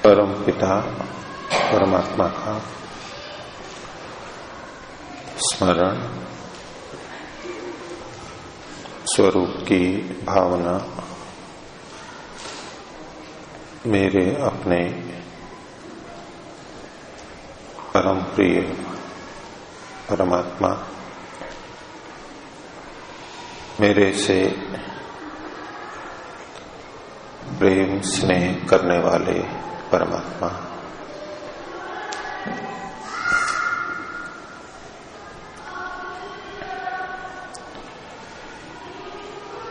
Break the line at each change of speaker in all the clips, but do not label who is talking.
परम पिता परमात्मा का स्मरण, स्वरूप की भावना मेरे अपने परम प्रिय परमात्मा, मेरे से प्रेम स्नेह करने वाले परमात्मा,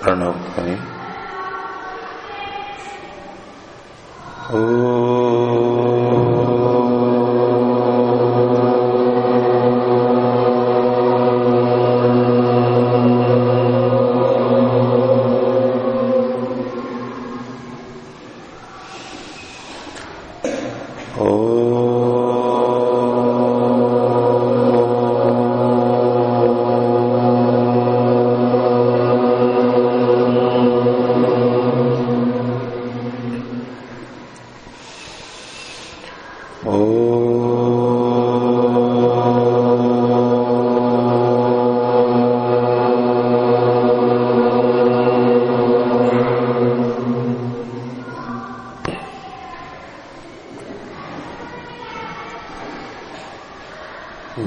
प्रणव ध्वनि।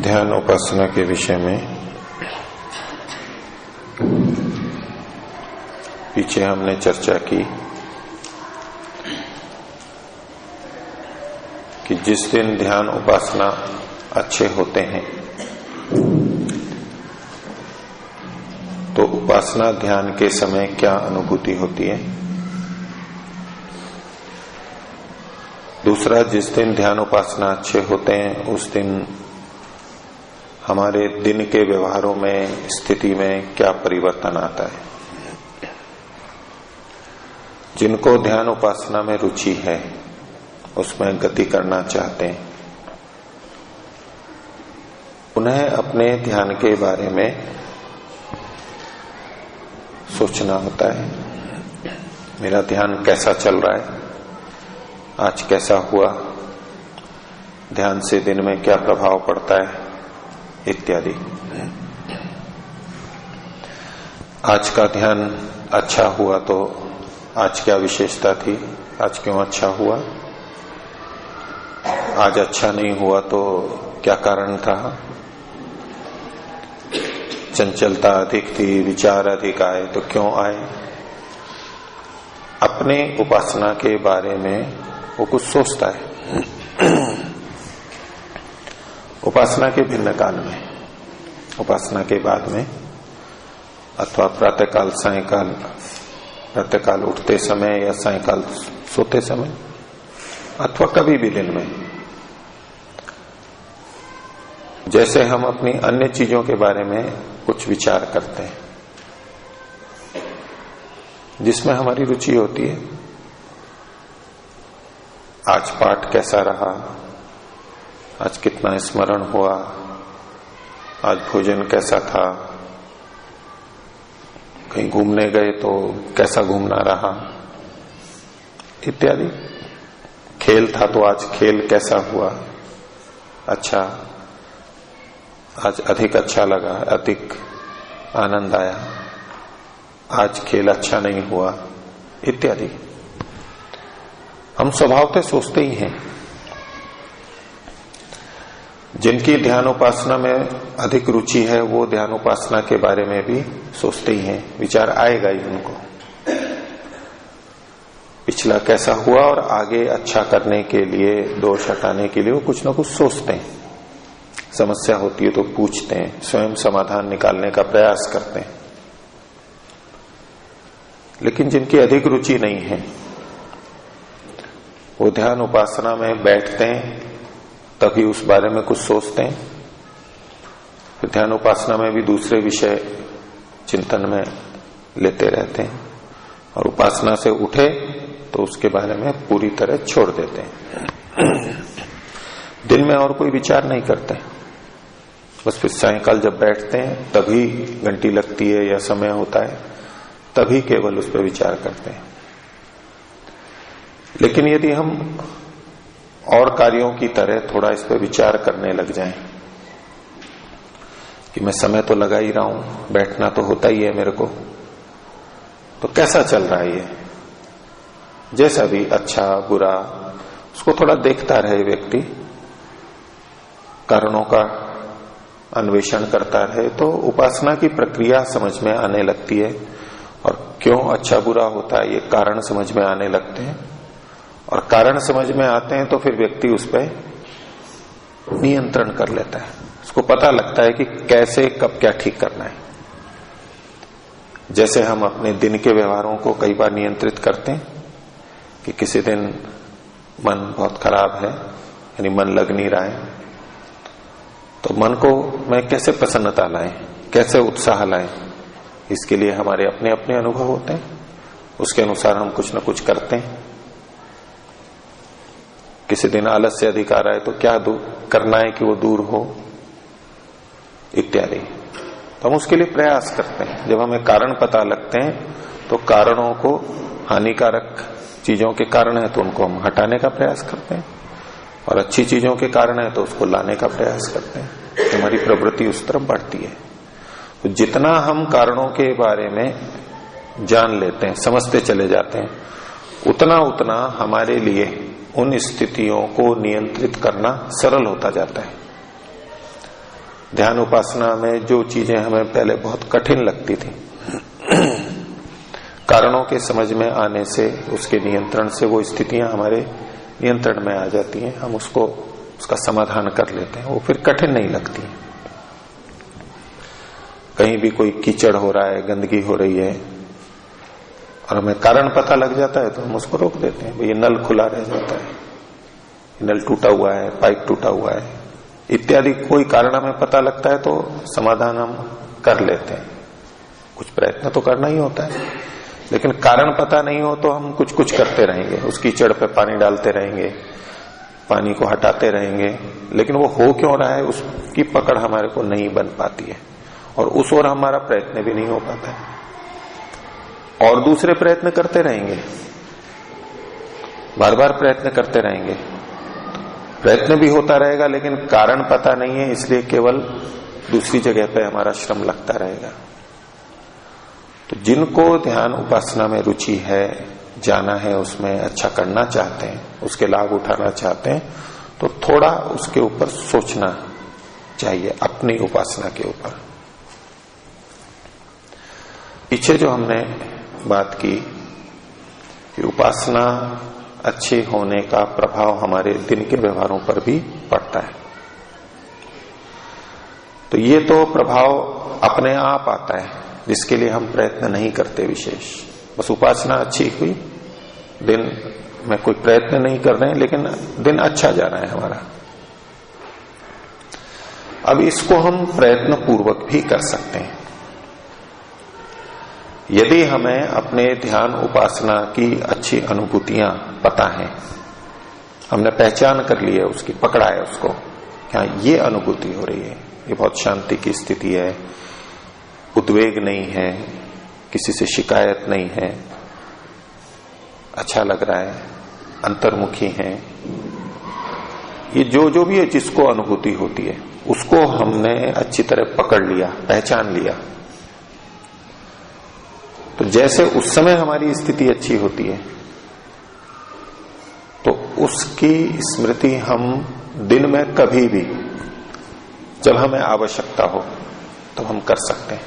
ध्यान उपासना के विषय में पीछे हमने चर्चा की कि जिस दिन ध्यान उपासना अच्छे होते हैं तो उपासना ध्यान के समय क्या अनुभूति होती है। दूसरा, जिस दिन ध्यान उपासना अच्छे होते हैं उस दिन हमारे दिन के व्यवहारों में, स्थिति में क्या परिवर्तन आता है। जिनको ध्यान उपासना में रुचि है, उसमें गति करना चाहते हैं, उन्हें अपने ध्यान के बारे में सोचना होता है। मेरा ध्यान कैसा चल रहा है, आज कैसा हुआ, ध्यान से दिन में क्या प्रभाव पड़ता है इत्यादि। आज का ध्यान अच्छा हुआ तो आज क्या विशेषता थी, आज क्यों अच्छा हुआ, आज अच्छा नहीं हुआ तो क्या कारण था, चंचलता अधिक थी, विचार अधिक आए तो क्यों आए। अपने उपासना के बारे में वो कुछ सोचता है। उपासना के भिन्न काल में, उपासना के बाद में, अथवा प्रातःकाल सायंकाल, प्रातःकाल उठते समय या सायंकाल सोते समय, अथवा कभी भी दिन में, जैसे हम अपनी अन्य चीजों के बारे में कुछ विचार करते हैं जिसमें हमारी रुचि होती है। आज पाठ कैसा रहा, आज कितना स्मरण हुआ, आज भोजन कैसा था, कहीं घूमने गए तो कैसा घूमना रहा इत्यादि। खेल था तो आज खेल कैसा हुआ, अच्छा, आज अधिक अच्छा लगा, अधिक आनंद आया, आज खेल अच्छा नहीं हुआ इत्यादि। हम स्वभावतः सोचते ही हैं। जिनकी ध्यान उपासना में अधिक रुचि है वो ध्यान उपासना के बारे में भी सोचते ही हैं, विचार आएगा ही उनको। पिछला कैसा हुआ और आगे अच्छा करने के लिए, दोष हटाने के लिए वो कुछ ना कुछ सोचते हैं। समस्या होती है तो पूछते हैं, स्वयं समाधान निकालने का प्रयास करते हैं। लेकिन जिनकी अधिक रुचि नहीं है वो ध्यान उपासना में बैठते हैं तभी उस बारे में कुछ सोचते हैं, फिर ध्यान उपासना में भी दूसरे विषय चिंतन में लेते रहते हैं, और उपासना से उठे तो उसके बारे में पूरी तरह छोड़ देते हैं। दिन में और कोई विचार नहीं करते, बस फिर सायंकाल जब बैठते हैं तभी घंटी लगती है या समय होता है तभी केवल उस पर विचार करते हैं। लेकिन यदि हम और कार्यों की तरह थोड़ा इस पर विचार करने लग जाएं कि मैं समय तो लगा ही रहा हूं, बैठना तो होता ही है मेरे को, तो कैसा चल रहा है ये, जैसा भी अच्छा बुरा उसको थोड़ा देखता रहे व्यक्ति, कारणों का अन्वेषण करता रहे तो उपासना की प्रक्रिया समझ में आने लगती है। और क्यों अच्छा बुरा होता है ये कारण समझ में आने लगते हैं, और कारण समझ में आते हैं तो फिर व्यक्ति उस पर नियंत्रण कर लेता है, उसको पता लगता है कि कैसे कब क्या ठीक करना है। जैसे हम अपने दिन के व्यवहारों को कई बार नियंत्रित करते हैं कि किसी दिन मन बहुत खराब है, यानी मन लग नहीं रहा है, तो मन को मैं कैसे प्रसन्नता लाएं, कैसे उत्साह लाएं, इसके लिए हमारे अपने अपने अनुभव होते हैं, उसके अनुसार हम कुछ ना कुछ करते हैं। किसी दिन आलस्य अधिक आ रहा है तो क्या करना है कि वो दूर हो इत्यादि, तो हम उसके लिए प्रयास करते हैं। जब हमें कारण पता लगते हैं तो कारणों को, हानिकारक चीजों के कारण है तो उनको हम हटाने का प्रयास करते हैं, और अच्छी चीजों के कारण है तो उसको लाने का प्रयास करते हैं। तो हमारी प्रवृत्ति उस तरफ बढ़ती है। तो जितना हम कारणों के बारे में जान लेते हैं, समझते चले जाते हैं, उतना उतना हमारे लिए उन स्थितियों को नियंत्रित करना सरल होता जाता है। ध्यान उपासना में जो चीजें हमें पहले बहुत कठिन लगती थी, कारणों के समझ में आने से, उसके नियंत्रण से वो स्थितियां हमारे नियंत्रण में आ जाती हैं, हम उसका समाधान कर लेते हैं, वो फिर कठिन नहीं लगती है। कहीं भी कोई कीचड़ हो रहा है, गंदगी हो रही है और हमें कारण पता लग जाता है तो हम उसको रोक देते हैं, ये नल खुला रह जाता है, नल टूटा हुआ है, पाइप टूटा हुआ है इत्यादि, कोई कारण हमें पता लगता है तो समाधान हम कर लेते हैं। कुछ प्रयत्न तो करना ही होता है, लेकिन कारण पता नहीं हो तो हम कुछ कुछ करते रहेंगे, उस कीचड़ पे पानी डालते रहेंगे, पानी को हटाते रहेंगे, लेकिन वो हो क्यों रहा है उसकी पकड़ हमारे को नहीं बन पाती है, और उस ओर हमारा प्रयत्न भी नहीं हो पाता है, और दूसरे प्रयत्न करते रहेंगे, बार बार प्रयत्न करते रहेंगे, प्रयत्न भी होता रहेगा लेकिन कारण पता नहीं है, इसलिए केवल दूसरी जगह पे हमारा श्रम लगता रहेगा। तो जिनको ध्यान उपासना में रुचि है, जाना है, उसमें अच्छा करना चाहते हैं, उसके लाभ उठाना चाहते हैं, तो थोड़ा उसके ऊपर सोचना चाहिए, अपनी उपासना के ऊपर। पीछे जो हमने बात की कि उपासना अच्छे होने का प्रभाव हमारे दिन के व्यवहारों पर भी पड़ता है, तो ये तो प्रभाव अपने आप आता है, जिसके लिए हम प्रयत्न नहीं करते विशेष। बस उपासना अच्छी हुई, दिन में कोई प्रयत्न नहीं कर रहे हैं, लेकिन दिन अच्छा जा रहा है हमारा। अब इसको हम प्रयत्न पूर्वक भी कर सकते हैं। यदि हमें अपने ध्यान उपासना की अच्छी अनुभूतियां पता है, हमने पहचान कर ली है, उसकी पकड़ा है उसको, क्या ये अनुभूति हो रही है, ये बहुत शांति की स्थिति है, उद्वेग नहीं है, किसी से शिकायत नहीं है, अच्छा लग रहा है, अंतर्मुखी है, ये जो भी है जिसको अनुभूति होती है उसको हमने अच्छी तरह पकड़ लिया, पहचान लिया, तो जैसे उस समय हमारी स्थिति अच्छी होती है तो उसकी स्मृति हम दिन में कभी भी जब हमें आवश्यकता हो तो हम कर सकते हैं।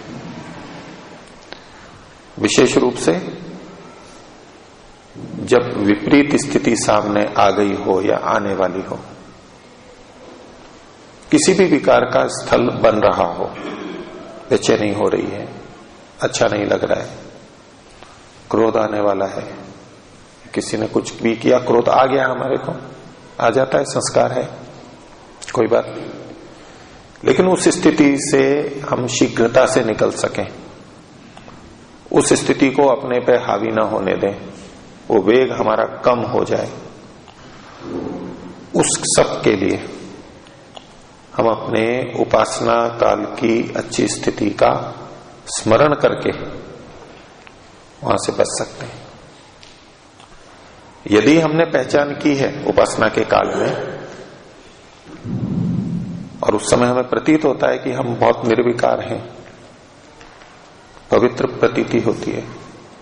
विशेष रूप से जब विपरीत स्थिति सामने आ गई हो या आने वाली हो, किसी भी विकार का स्थल बन रहा हो, बेचैनी हो रही है, अच्छा नहीं लग रहा है, क्रोध आने वाला है, किसी ने कुछ भी किया, क्रोध आ गया हमारे को, आ जाता है, संस्कार है, कोई बात नहीं, लेकिन उस स्थिति से हम शीघ्रता से निकल सकें, उस स्थिति को अपने पे हावी ना होने दें, वो वेग हमारा कम हो जाए, उस सब के लिए हम अपने उपासना काल की अच्छी स्थिति का स्मरण करके वहां से बच सकते हैं। यदि हमने पहचान की है उपासना के काल में और उस समय हमें प्रतीत होता है कि हम बहुत निर्विकार हैं, पवित्र प्रतीति होती है,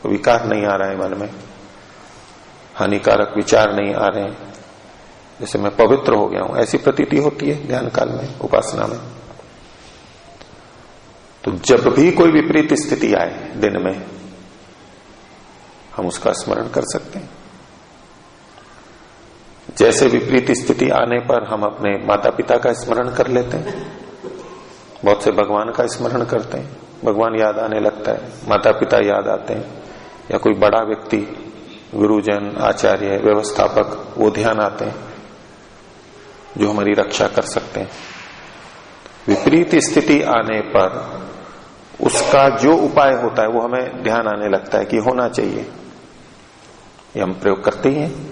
विकार नहीं आ रहा है मन में, हानिकारक विचार नहीं आ रहे हैं, जैसे मैं पवित्र हो गया हूं, ऐसी प्रतीति होती है ध्यान काल में, उपासना में। तो जब भी कोई विपरीत स्थिति आए दिन में, हम उसका स्मरण कर सकते हैं। जैसे विपरीत स्थिति आने पर हम अपने माता पिता का स्मरण कर लेते हैं, बहुत से भगवान का स्मरण करते हैं, भगवान याद आने लगता है, माता पिता याद आते हैं, या कोई बड़ा व्यक्ति, गुरुजन, आचार्य, व्यवस्थापक, वो ध्यान आते हैं जो हमारी रक्षा कर सकते हैं। विपरीत स्थिति आने पर उसका जो उपाय होता है वो हमें ध्यान आने लगता है कि होना चाहिए, ये हम प्रयोग करते ही हैं।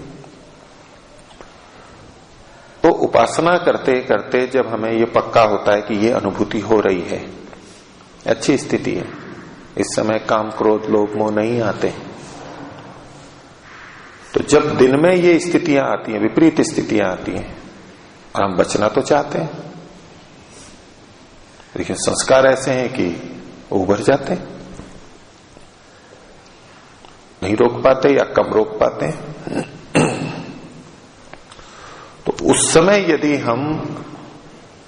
तो उपासना करते करते जब हमें ये पक्का होता है कि ये अनुभूति हो रही है, अच्छी स्थिति है, इस समय काम क्रोध लोभ मोह नहीं आते, तो जब दिन में ये स्थितियां आती हैं, विपरीत स्थितियां आती हैं, और हम बचना तो चाहते हैं, लेकिन संस्कार ऐसे हैं कि उभर जाते हैं, नहीं रोक पाते या कम रोक पाते हैं। तो उस समय यदि हम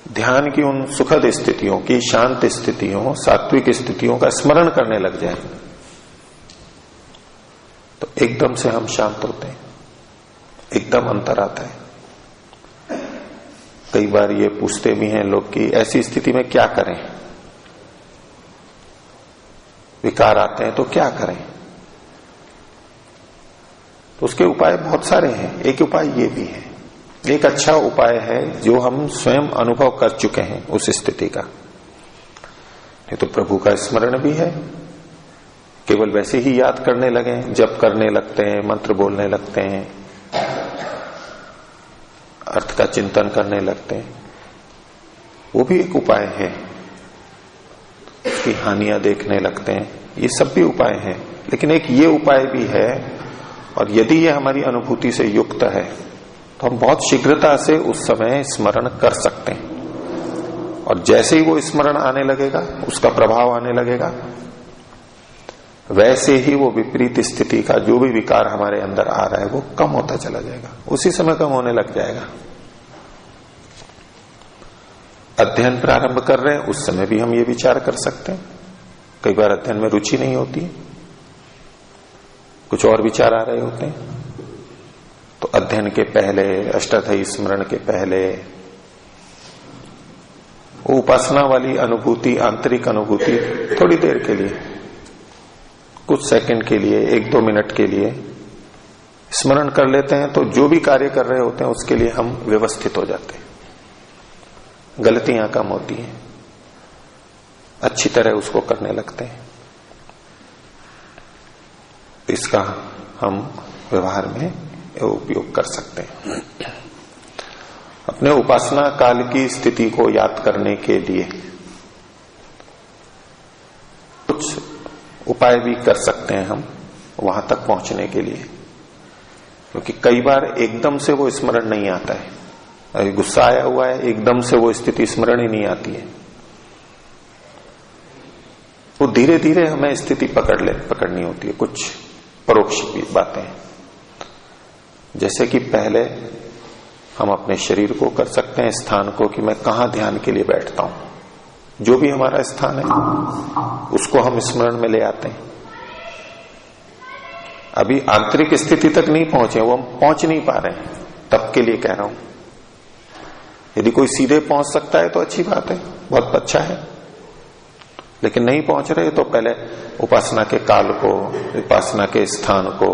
ध्यान की उन सुखद स्थितियों की, शांत स्थितियों, सात्विक स्थितियों का स्मरण करने लग जाए तो एकदम से हम शांत होते हैं, एकदम अंतर आता है। कई बार ये पूछते भी हैं लोग कि ऐसी स्थिति में क्या करें, विकार आते हैं तो क्या करें। तो उसके उपाय बहुत सारे हैं, एक उपाय ये भी है, एक अच्छा उपाय है जो हम स्वयं अनुभव कर चुके हैं उस स्थिति का। ये तो प्रभु का स्मरण भी है, केवल वैसे ही याद करने लगे, जप करने लगते हैं, मंत्र बोलने लगते हैं, अर्थ का चिंतन करने लगते हैं, वो भी एक उपाय है। उसकी हानियां देखने लगते हैं, ये सब भी उपाय हैं। लेकिन एक ये उपाय भी है, और यदि ये हमारी अनुभूति से युक्त है तो हम बहुत शीघ्रता से उस समय स्मरण कर सकते हैं। और जैसे ही वो स्मरण आने लगेगा, उसका प्रभाव आने लगेगा, वैसे ही वो विपरीत स्थिति का जो भी विकार हमारे अंदर आ रहा है वो कम होता चला जाएगा, उसी समय कम होने लग जाएगा। अध्ययन प्रारंभ कर रहे हैं उस समय भी हम ये विचार कर सकते हैं। कई बार अध्ययन में रुचि नहीं होती है, कुछ और विचार आ रहे होते हैं, तो अध्ययन के पहले, अष्टाध्यायी स्मरण के पहले वो उपासना वाली अनुभूति, आंतरिक अनुभूति थोड़ी देर के लिए, कुछ सेकंड के लिए, 1-2 मिनट के लिए स्मरण कर लेते हैं, तो जो भी कार्य कर रहे होते हैं उसके लिए हम व्यवस्थित हो जाते हैं, गलतियां कम होती हैं, अच्छी तरह उसको करने लगते हैं। इसका हम व्यवहार में उपयोग कर सकते हैं। अपने उपासना काल की स्थिति को याद करने के लिए कुछ उपाय भी कर सकते हैं हम वहां तक पहुंचने के लिए, क्योंकि कई बार एकदम से वो स्मरण नहीं आता है। अभी गुस्सा आया हुआ है, एकदम से वो स्थिति स्मरण ही नहीं आती है, वो धीरे धीरे हमें स्थिति पकड़नी होती है, कुछ परोक्ष बातें। जैसे कि पहले हम अपने शरीर को कर सकते हैं, स्थान को, कि मैं कहां ध्यान के लिए बैठता हूं, जो भी हमारा स्थान है उसको हम स्मरण में ले आते हैं। अभी आंतरिक स्थिति तक नहीं पहुंचे, वो हम पहुंच नहीं पा रहे हैं, तब के लिए कह रहा हूं। यदि कोई सीधे पहुंच सकता है तो अच्छी बात है, बहुत अच्छा है, लेकिन नहीं पहुंच रहे तो पहले उपासना के काल को, उपासना के स्थान को,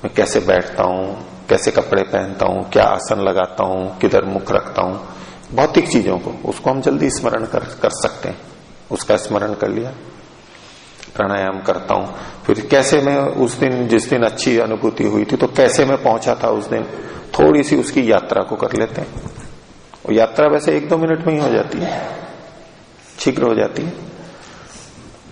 मैं कैसे बैठता हूं, कैसे कपड़े पहनता हूं, क्या आसन लगाता हूं, किधर मुख रखता हूं, भौतिक चीजों को, उसको हम जल्दी स्मरण कर सकते हैं। उसका स्मरण कर लिया, प्राणायाम करता हूं, फिर कैसे मैं उस दिन, जिस दिन अच्छी अनुभूति हुई थी, तो कैसे मैं पहुंचा था उस दिन, थोड़ी सी उसकी यात्रा को कर लेते हैं। और यात्रा वैसे 1-2 मिनट में ही हो जाती है, शीघ्र हो जाती है।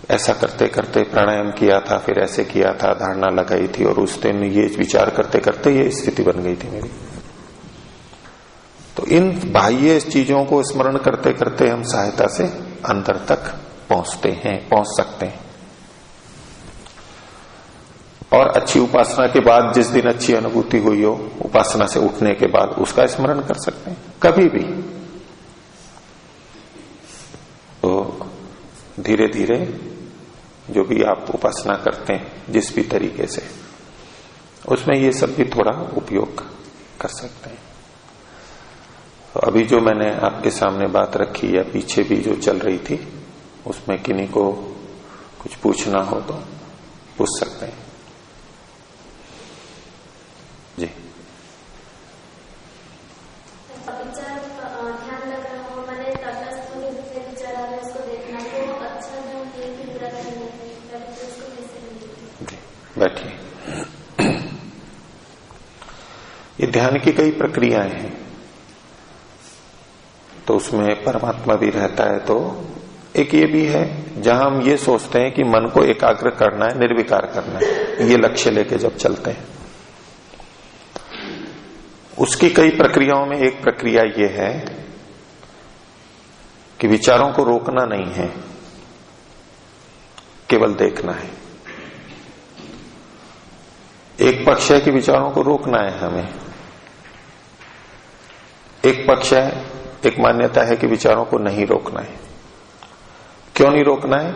ऐसा करते करते प्राणायाम किया था, फिर ऐसे किया था, धारणा लगाई थी और उस दिन ये विचार करते करते ये स्थिति बन गई थी मेरी। तो इन बाह्य चीजों को स्मरण करते करते हम सहायता से अंदर तक पहुंच सकते हैं। और अच्छी उपासना के बाद जिस दिन अच्छी अनुभूति हुई हो, उपासना से उठने के बाद उसका स्मरण कर सकते हैं कभी भी। तो धीरे धीरे जो भी आप उपासना करते हैं जिस भी तरीके से, उसमें ये सब भी थोड़ा उपयोग कर सकते हैं। तो अभी जो मैंने आपके सामने बात रखी या पीछे भी जो चल रही थी, उसमें किन्हीं को कुछ पूछना हो तो पूछ सकते हैं जी।
ध्यान लग रहा हो, मैंने तटस्थ विचार आ रहा है, उसको देखना तो अच्छा है कि बुरा नहीं है, उसको कैसे
बैठिए। ये ध्यान की कई प्रक्रियाएं हैं, तो उसमें परमात्मा भी रहता है। तो एक ये भी है जहां हम ये सोचते हैं कि मन को एकाग्र करना है, निर्विकार करना है, ये लक्ष्य लेके जब चलते हैं, उसकी कई प्रक्रियाओं में एक प्रक्रिया ये है कि विचारों को रोकना नहीं है, केवल देखना है। एक पक्ष है कि विचारों को रोकना है हमें, एक पक्ष है, एक मान्यता है कि विचारों को नहीं रोकना है। क्यों नहीं रोकना है?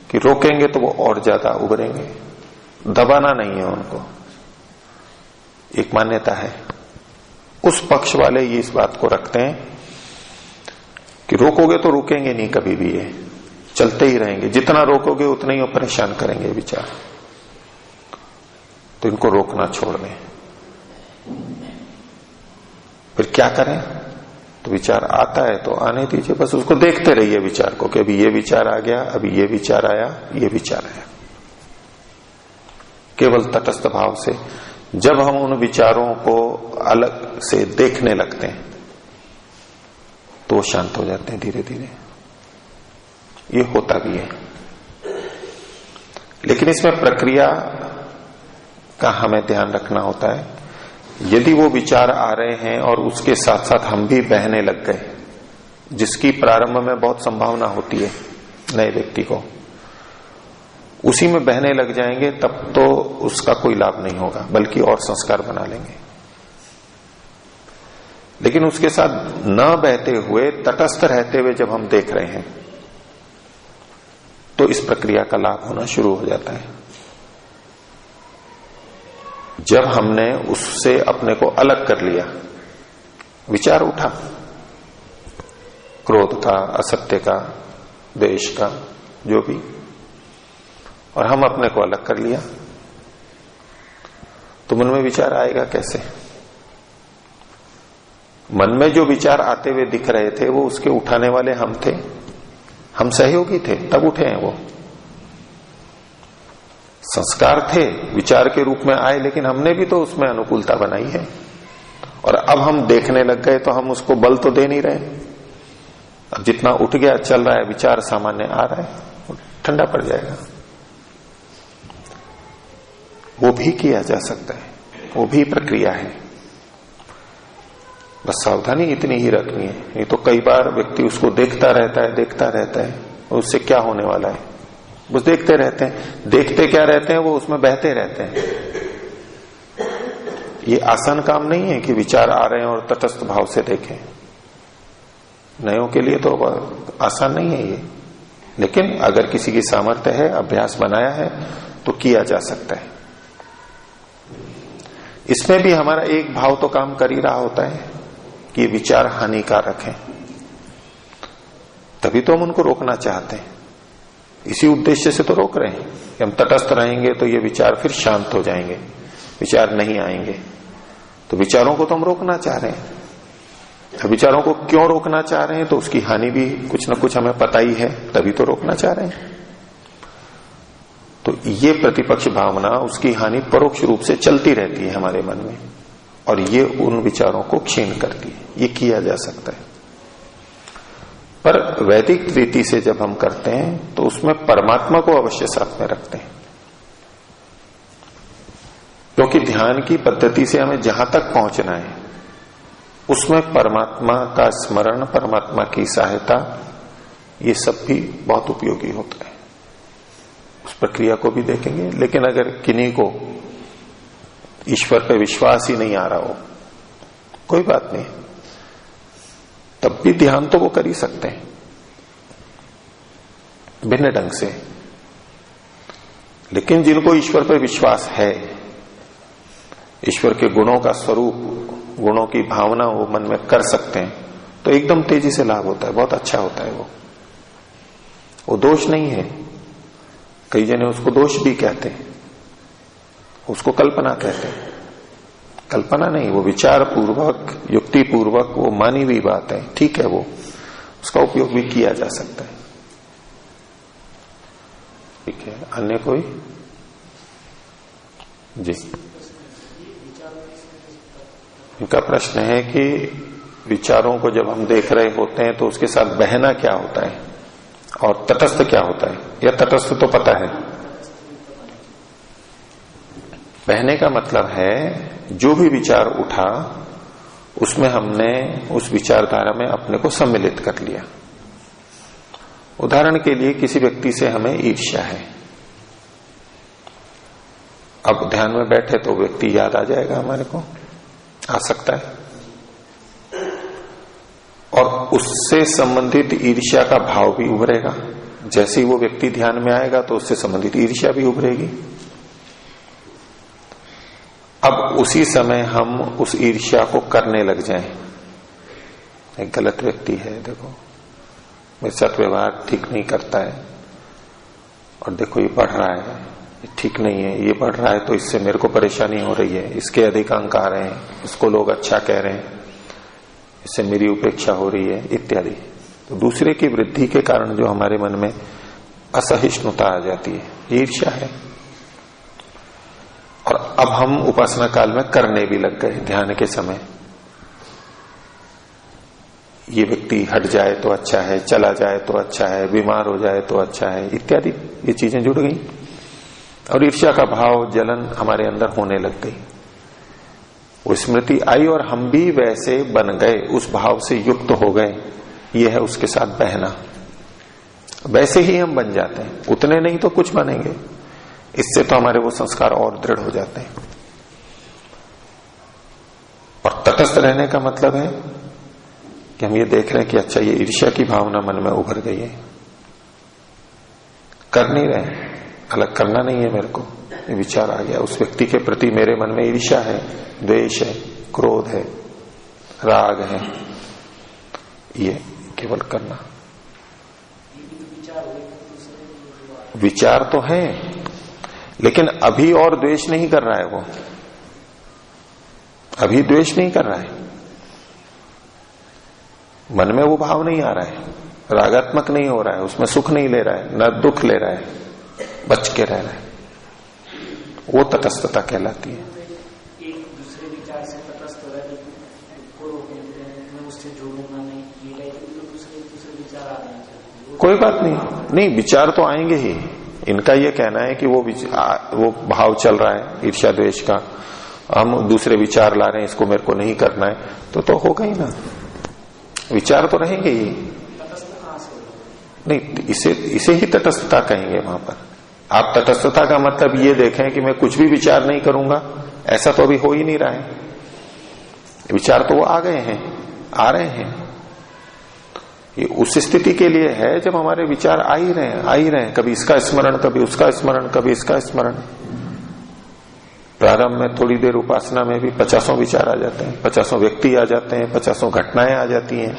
कि रोकेंगे तो वो और ज्यादा उभरेंगे, दबाना नहीं है उनको, एक मान्यता है। उस पक्ष वाले ये इस बात को रखते हैं कि रोकोगे तो रुकेंगे नहीं कभी भी, ये चलते ही रहेंगे, जितना रोकोगे उतना ही वो परेशान करेंगे विचार, तो इनको रोकना छोड़ दें। फिर क्या करें? तो विचार आता है तो आने दीजिए, बस उसको देखते रहिए विचार को कि अभी ये विचार आ गया, अभी ये विचार आया, ये विचार आया। केवल तटस्थ भाव से जब हम उन विचारों को अलग से देखने लगते हैं तो वो शांत हो जाते हैं धीरे धीरे। ये होता भी है, लेकिन इसमें प्रक्रिया का हमें ध्यान रखना होता है। यदि वो विचार आ रहे हैं और उसके साथ साथ हम भी बहने लग गए, जिसकी प्रारंभ में बहुत संभावना होती है नए व्यक्ति को, उसी में बहने लग जाएंगे, तब तो उसका कोई लाभ नहीं होगा, बल्कि और संस्कार बना लेंगे। लेकिन उसके साथ न बहते हुए, तटस्थ रहते हुए जब हम देख रहे हैं, तो इस प्रक्रिया का लाभ होना शुरू हो जाता है। जब हमने उससे अपने को अलग कर लिया, विचार उठा, क्रोध का, असत्य का, द्वेष का, जो भी, और हम अपने को अलग कर लिया, तो मन में विचार आएगा कैसे? मन में जो विचार आते हुए दिख रहे थे, वो उसके उठाने वाले हम थे, हम सहयोगी थे, तब उठे हैं वो। संस्कार थे, विचार के रूप में आए, लेकिन हमने भी तो उसमें अनुकूलता बनाई है। और अब हम देखने लग गए तो हम उसको बल तो दे नहीं रहे। अब जितना उठ गया, चल रहा है, विचार सामान्य आ रहा है, वो ठंडा पड़ जाएगा। वो भी किया जा सकता है, वो भी प्रक्रिया है, बस सावधानी इतनी ही रखनी है। नहीं तो कई बार व्यक्ति उसको देखता रहता है, उससे क्या होने वाला है, बस देखते रहते हैं। देखते क्या रहते हैं, वो उसमें बहते रहते हैं। ये आसान काम नहीं है कि विचार आ रहे हैं और तटस्थ भाव से देखें। नयों के लिए तो आसान नहीं है ये, लेकिन अगर किसी की सामर्थ्य है, अभ्यास बनाया है, तो किया जा सकता है। इसमें भी हमारा एक भाव तो काम कर ही रहा होता है कि ये विचार हानिकारक है, तभी तो हम उनको रोकना चाहते हैं। इसी उद्देश्य से तो रोक रहे हैं कि हम तटस्थ रहेंगे तो ये विचार फिर शांत हो जाएंगे, विचार नहीं आएंगे। तो विचारों को तो हम रोकना चाह रहे हैं। अब विचारों को क्यों रोकना चाह रहे हैं? तो उसकी हानि भी कुछ न कुछ हमें पता ही है, तभी तो रोकना चाह रहे हैं। तो ये प्रतिपक्ष भावना, उसकी हानि परोक्ष रूप से चलती रहती है हमारे मन में, और ये उन विचारों को क्षीण करती है। ये किया जा सकता है। पर वैदिक रीति से जब हम करते हैं तो उसमें परमात्मा को अवश्य साथ में रखते हैं, क्योंकि ध्यान की पद्धति से हमें जहां तक पहुंचना है उसमें परमात्मा का स्मरण, परमात्मा की सहायता, ये सब भी बहुत उपयोगी होता है। उस प्रक्रिया को भी देखेंगे। लेकिन अगर किन्हीं को ईश्वर पे विश्वास ही नहीं आ रहा हो, कोई बात नहीं, तब भी ध्यान तो वो कर ही सकते हैं भिन्न ढंग से। लेकिन जिनको ईश्वर पे विश्वास है, ईश्वर के गुणों का स्वरूप, गुणों की भावना वो मन में कर सकते हैं, तो एकदम तेजी से लाभ होता है, बहुत अच्छा होता है। वो दोष नहीं है। कई जने उसको दोष भी कहते हैं, उसको कल्पना कहते हैं। कल्पना नहीं, वो विचार पूर्वक, युक्ति पूर्वक, वो मानी हुई बात है, ठीक है, वो उसका उपयोग भी किया जा सकता है। ठीक है, अन्य कोई? जी, इनका प्रश्न है कि विचारों को जब हम देख रहे होते हैं तो उसके साथ बहना क्या होता है और तटस्थ क्या होता है, या तटस्थ तो पता है। बहने का मतलब है जो भी विचार उठा उसमें हमने उस विचारधारा में अपने को सम्मिलित कर लिया। उदाहरण के लिए किसी व्यक्ति से हमें ईर्ष्या है, अब ध्यान में बैठे तो व्यक्ति याद आ जाएगा, हमारे को आ सकता है, और उससे संबंधित ईर्ष्या का भाव भी उभरेगा। जैसे ही वो व्यक्ति ध्यान में आएगा तो उससे संबंधित ईर्ष्या भी उभरेगी। अब उसी समय हम उस ईर्ष्या को करने लग जाएं। एक गलत व्यक्ति है, देखो मेरे साथ व्यवहार ठीक नहीं करता है, और देखो ये बढ़ रहा है, ये ठीक नहीं है, ये बढ़ रहा है तो इससे मेरे को परेशानी हो रही है, इसके अधिक अंक आ रहे हैं, इसको लोग अच्छा कह रहे हैं, इससे मेरी उपेक्षा हो रही है, इत्यादि। तो दूसरे की वृद्धि के कारण जो हमारे मन में असहिष्णुता आ जाती है, ईर्ष्या है। और अब हम उपासना काल में करने भी लग गए, ध्यान के समय ये व्यक्ति हट जाए तो अच्छा है, चला जाए तो अच्छा है, बीमार हो जाए तो अच्छा है, इत्यादि ये चीजें जुड़ गई, और ईर्ष्या का भाव, जलन हमारे अंदर होने लग गई। वो स्मृति आई और हम भी वैसे बन गए, उस भाव से युक्त हो गए। ये है उसके साथ बहना। वैसे ही हम बन जाते हैं, उतने नहीं तो कुछ बनेंगे, इससे तो हमारे वो संस्कार और दृढ़ हो जाते हैं। और तटस्थ रहने का मतलब है कि हम ये देख रहे हैं कि अच्छा, ये ईर्ष्या की भावना मन में उभर गई है, कर नहीं रहे, अलग करना नहीं है मेरे को, ये विचार आ गया, उस व्यक्ति के प्रति मेरे मन में ईर्ष्या है, द्वेष है, क्रोध है, राग है, ये केवल करना। विचार तो है, लेकिन अभी और द्वेष नहीं कर रहा है वो, अभी द्वेष नहीं कर रहा है, मन में वो भाव नहीं आ रहा है, रागात्मक नहीं हो रहा है, उसमें सुख नहीं ले रहा है, न दुख ले रहा है, बच के रह रहा है, वो तटस्थता कहलाती है।
एक दूसरे विचार से तटस्थ हो रहा है, मैं उससे जोड़ूंगा नहीं, ये दूसरे विचार आ रहे हैं,
कोई बात नहीं, विचार तो आएंगे ही। इनका ये कहना है कि वो भाव चल रहा है ईर्ष्या द्वेष का, हम दूसरे विचार ला रहे हैं, इसको मेरे को नहीं करना है, तो होगा ही ना, विचार तो रहेंगे ही। नहीं, इसे ही तटस्थता कहेंगे वहां पर। आप तटस्थता का मतलब ये देखें कि मैं कुछ भी विचार नहीं करूंगा, ऐसा तो अभी हो ही नहीं रहा है। विचार तो वो आ गए हैं, आ रहे हैं, ये उस स्थिति के लिए है जब हमारे विचार आ ही रहे हैं, कभी इसका स्मरण, कभी उसका स्मरण, कभी इसका स्मरण। प्रारंभ में थोड़ी देर उपासना में भी 50 विचार आ जाते हैं, 50 व्यक्ति आ जाते हैं, 50 घटनाएं आ जाती हैं,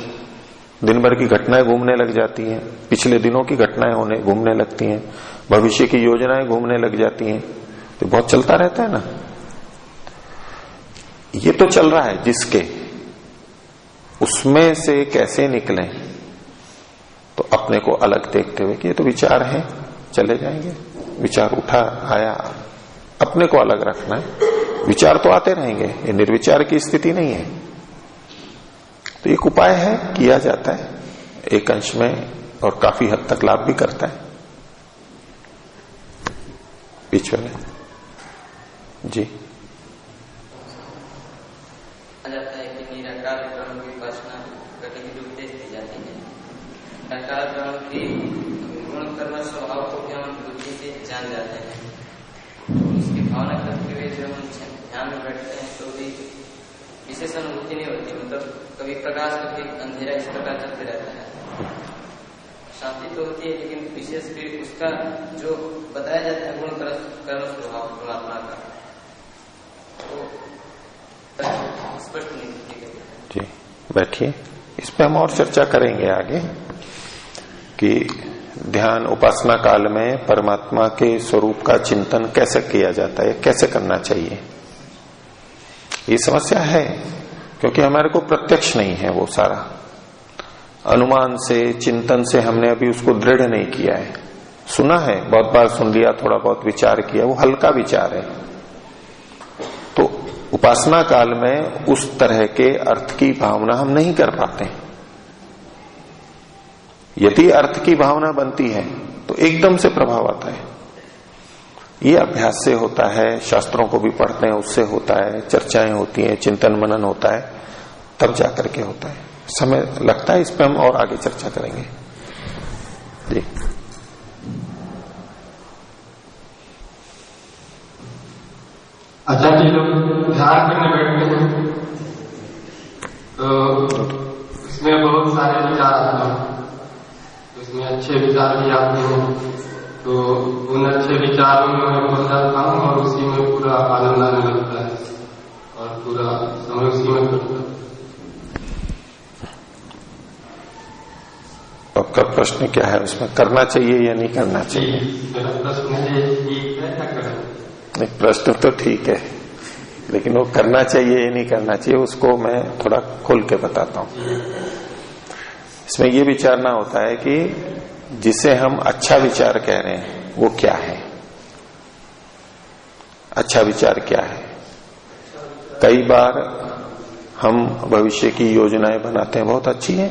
दिन भर की घटनाएं घूमने लग जाती हैं, पिछले दिनों की घटनाएं घूमने लगती हैं, भविष्य की योजनाएं घूमने लग जाती हैं, तो बहुत चलता रहता है ना। ये तो चल रहा है जिसके, उसमें से कैसे निकले, तो अपने को अलग देखते हुए कि ये तो विचार है, चले जाएंगे, विचार उठा आया, अपने को अलग रखना है। विचार तो आते रहेंगे, ये निर्विचार की स्थिति नहीं है। तो एक उपाय है, किया जाता है, एक अंश में और काफी हद तक लाभ भी करता है। बीच वाले जी।
जाता है कि निराकार ब्रह्म की उपासना करने की उपदेश दी जाती है। निराकार ब्रह्म की गुण कर्म स्वभाव को भी हम बुद्धि से जान जाते हैं। इसकी भावना करते हुए जब हम ध्यान में बैठते हैं तो भी विशेष अनुभूति नहीं होती, मतलब कभी प्रकाश कभी अंधेरा इस प्रकार चलते रहता है। शांति तो होती है, लेकिन विशेष फिर उसका जो बताया जाता है गुण कर्म स्वभाव परमात्मा का तो स्पष्ट नहीं होती है।
जी बैठिए, इस पे हम और चर्चा करेंगे आगे कि ध्यान उपासना काल में परमात्मा के स्वरूप का चिंतन कैसे किया जाता है, कैसे करना चाहिए। ये समस्या है क्योंकि हमारे को प्रत्यक्ष नहीं है, वो सारा अनुमान से चिंतन से हमने अभी उसको दृढ़ नहीं किया है। सुना है, बहुत बार सुन लिया, थोड़ा बहुत विचार किया, वो हल्का विचार है। तो उपासना काल में उस तरह के अर्थ की भावना हम नहीं कर पाते। यदि अर्थ की भावना बनती है तो एकदम से प्रभाव आता है। ये अभ्यास से होता है, शास्त्रों को भी पढ़ते हैं उससे होता है, चर्चाएं होती हैं, चिंतन मनन होता है, तब जाकर के होता है। समय लगता है, इस पे हम और आगे चर्चा करेंगे जी।
अच्छा जी, लोग ध्यान करने बैठते हैं तो इसमें बहुत सारे विचार आते हैं, इसमें अच्छे विचार भी आते हैं, तो उन अच्छे विचारों में मैं खो जाता हूँ और उसी में पूरा आनंद आने लगता है और पूरा समय उसी में करता है।
आपका प्रश्न क्या है, उसमें करना चाहिए या नहीं करना चाहिए?
मेरा प्रश्न है ठीक है क्या करें?
नहीं, प्रश्न तो ठीक है, लेकिन वो करना चाहिए या नहीं करना चाहिए उसको मैं थोड़ा खोल के बताता हूँ। इसमें ये विचारना होता है कि जिसे हम अच्छा विचार कह रहे हैं वो क्या है। अच्छा विचार क्या है? कई बार हम भविष्य की योजनाएं बनाते हैं, बहुत अच्छी है,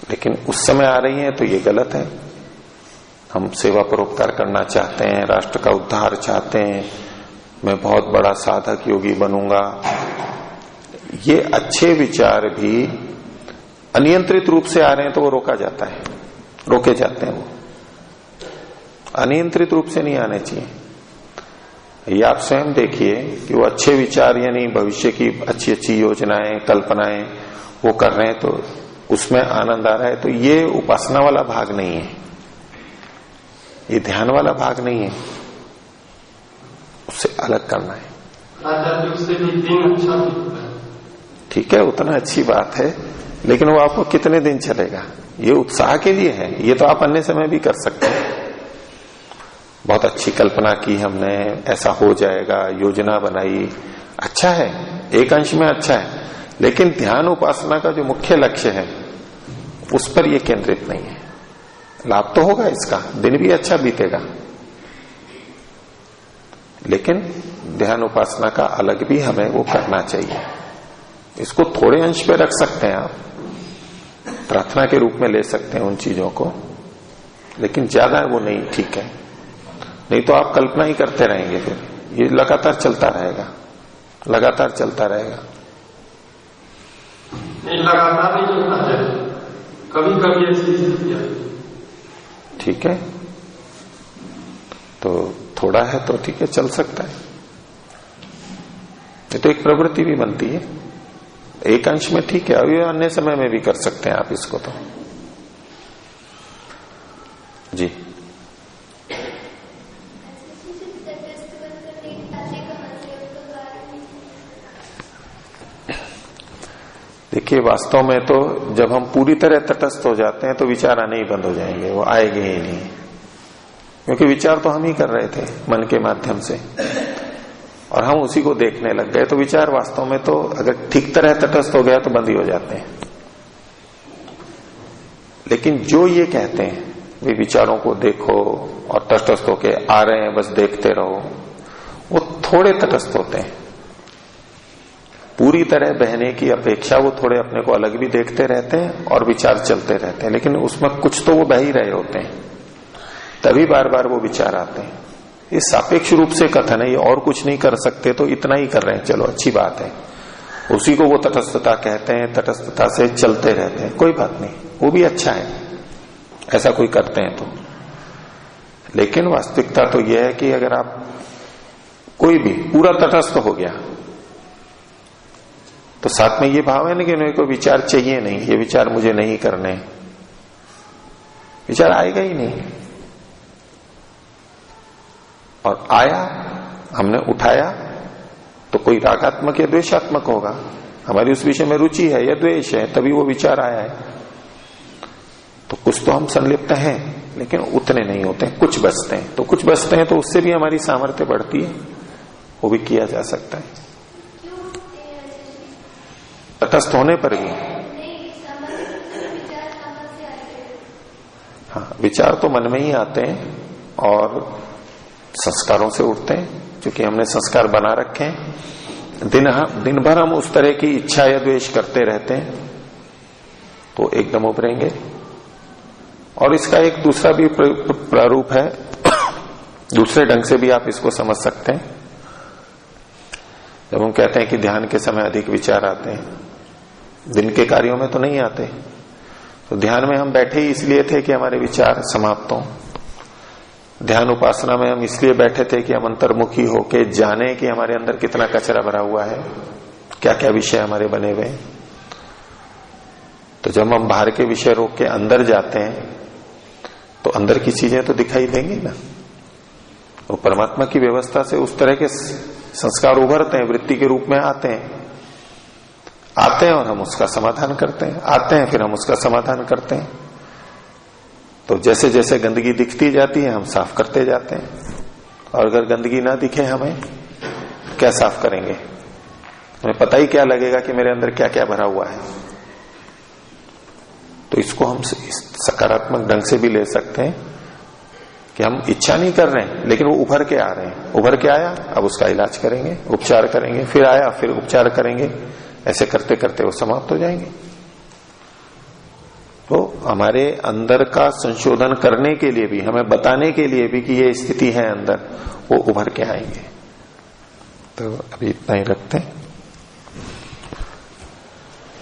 लेकिन उस समय आ रही है तो ये गलत है। हम सेवा परोपकार करना चाहते हैं, राष्ट्र का उद्धार चाहते हैं, मैं बहुत बड़ा साधक योगी बनूंगा। ये अच्छे विचार भी अनियंत्रित रूप से आ रहे हैं तो वो रोका जाता है, रोके जाते हैं। वो अनियंत्रित रूप से नहीं आने चाहिए। ये आप स्वयं देखिए कि वो अच्छे विचार यानी भविष्य की अच्छी अच्छी योजनाएं कल्पनाएं वो कर रहे हैं तो उसमें आनंद आ रहा है, तो ये उपासना वाला भाग नहीं है, ये ध्यान वाला भाग नहीं है, उससे अलग करना है।
उससे भी दिन अच्छा दिखता है।
ठीक है, उतना अच्छी बात है, लेकिन वो आपको कितने दिन चलेगा? ये उत्साह के लिए है, ये तो आप अन्य समय भी कर सकते हैं। बहुत अच्छी कल्पना की हमने, ऐसा हो जाएगा, योजना बनाई, अच्छा है, एक अंश में अच्छा है, लेकिन ध्यान उपासना का जो मुख्य लक्ष्य है उस पर यह केंद्रित नहीं है। लाभ तो होगा इसका, दिन भी अच्छा बीतेगा, लेकिन ध्यान उपासना का अलग भी हमें वो करना चाहिए। इसको थोड़े अंश पे रख सकते हैं आप, प्रार्थना के रूप में ले सकते हैं उन चीजों को, लेकिन ज्यादा वो नहीं ठीक है। नहीं तो आप कल्पना ही करते रहेंगे, फिर ये लगातार चलता रहेगा, लगातार चलता रहेगा।
नहीं, लगातार नहीं चलता है, कभी कभी ऐसी।
ठीक है, तो थोड़ा है तो ठीक है, चल सकता है। ये तो एक प्रवृत्ति भी बनती है, एक अंश में ठीक है, अभी अन्य समय में भी कर सकते हैं आप इसको। तो जी देखिए, वास्तव में तो जब हम पूरी तरह तटस्थ हो जाते हैं तो विचार आने ही बंद हो जाएंगे, वो आएंगे ही नहीं, क्योंकि विचार तो हम ही कर रहे थे मन के माध्यम से और हम उसी को देखने लग गए। तो विचार वास्तव में तो अगर ठीक तरह तटस्थ हो गया तो बंद ही हो जाते हैं। लेकिन जो ये कहते हैं वे विचारों को देखो और तटस्थ होके आ रहे हैं बस देखते रहो, वो थोड़े तटस्थ होते हैं। पूरी तरह बहने की अपेक्षा वो थोड़े अपने को अलग भी देखते रहते हैं और विचार चलते रहते हैं, लेकिन उसमें कुछ तो वो बह ही रहे होते हैं, तभी बार बार वो विचार आते हैं। ये सापेक्ष रूप से कथन है, ये और कुछ नहीं कर सकते तो इतना ही कर रहे हैं, चलो अच्छी बात है। उसी को वो तटस्थता कहते हैं, तटस्थता से चलते रहते हैं, कोई बात नहीं, वो भी अच्छा है, ऐसा कोई करते हैं तो। लेकिन वास्तविकता तो यह है कि अगर आप कोई भी पूरा तटस्थ हो गया तो साथ में ये भाव है ना कि मेरे को विचार चाहिए नहीं, ये विचार मुझे नहीं करने, विचार आएगा ही नहीं। और आया, हमने उठाया तो कोई रागात्मक या द्वेषात्मक होगा, हमारी उस विषय में रुचि है या द्वेष है, तभी वो विचार आया है। तो कुछ तो हम संलिप्त हैं, लेकिन उतने नहीं होते हैं, कुछ बचते हैं। तो कुछ बचते हैं तो उससे भी हमारी सामर्थ्य बढ़ती है, वो भी किया जा सकता है तटस्थ होने पर भी। हाँ, विचार तो मन में ही आते हैं और संस्कारों से उठते हैं, क्योंकि हमने संस्कार बना रखे हैं। दिन भर हम उस तरह की इच्छा या द्वेष करते रहते हैं तो एकदम उभरेंगे। और इसका एक दूसरा भी प्रारूप है, दूसरे ढंग से भी आप इसको समझ सकते हैं। जब हम कहते हैं कि ध्यान के समय अधिक विचार आते हैं, दिन के कार्यों में तो नहीं आते, तो ध्यान में हम बैठे ही इसलिए थे कि हमारे विचार समाप्त हों। ध्यान उपासना में हम इसलिए बैठे थे कि हम अंतर्मुखी होके जाने कि हमारे अंदर कितना कचरा भरा हुआ है, क्या क्या विषय हमारे बने हुए हैं। तो जब हम बाहर के विषय रोक के अंदर जाते हैं तो अंदर की चीजें तो दिखाई देंगी ना। वो परमात्मा की व्यवस्था से उस तरह के संस्कार उभरते हैं, वृत्ति के रूप में आते हैं और हम उसका समाधान करते हैं, आते हैं फिर हम उसका समाधान करते हैं। तो जैसे जैसे गंदगी दिखती जाती है हम साफ करते जाते हैं। और अगर गंदगी ना दिखे हमें, क्या साफ करेंगे? हमें पता ही क्या लगेगा कि मेरे अंदर क्या क्या भरा हुआ है। तो इसको हम सकारात्मक ढंग से भी ले सकते हैं कि हम इच्छा नहीं कर रहे हैं, लेकिन वो उभर के आ रहे हैं। उभर के आया, अब उसका इलाज करेंगे, उपचार करेंगे, फिर आया, फिर उपचार करेंगे, ऐसे करते करते वो समाप्त हो जाएंगे। तो हमारे अंदर का संशोधन करने के लिए भी, हमें बताने के लिए भी कि ये स्थिति है अंदर, वो उभर के आएंगे। तो अभी इतना ही रखते हैं।